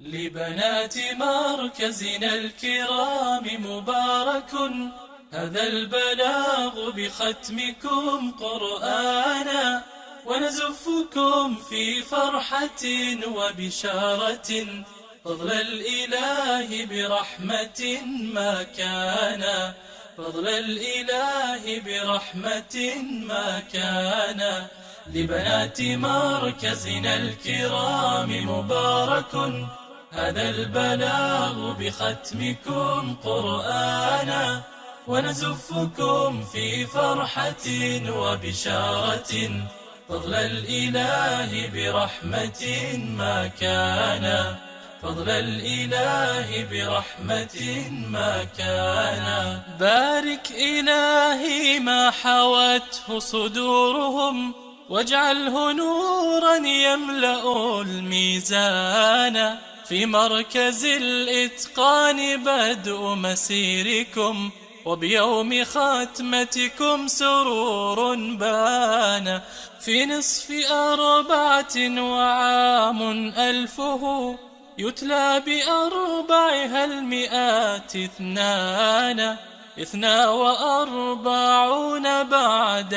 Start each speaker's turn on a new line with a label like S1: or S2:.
S1: لبنات مركزنا الكرام مبارك هذا البلاغ بختمكم قرآنا، ونزفكم في فرحة وبشارة فضل الإله برحمة ما كان، فضل الإله برحمة ما كان. لبنات مركزنا الكرام مبارك هذا البلاغ بختمكم قرآنا، ونزفكم في فرحة وبشارة فضل الإله برحمة ما كان، فضل الإله برحمة ما كان. بارك إلهي ما حوته صدورهم، واجعله نورا يملأ الميزان. في مركز الإتقان بدء مسيركم، وبيوم ختمتكم سرور بان. في نصف 4 وعام ألفه، يتلى ب4 المئات 42 بعد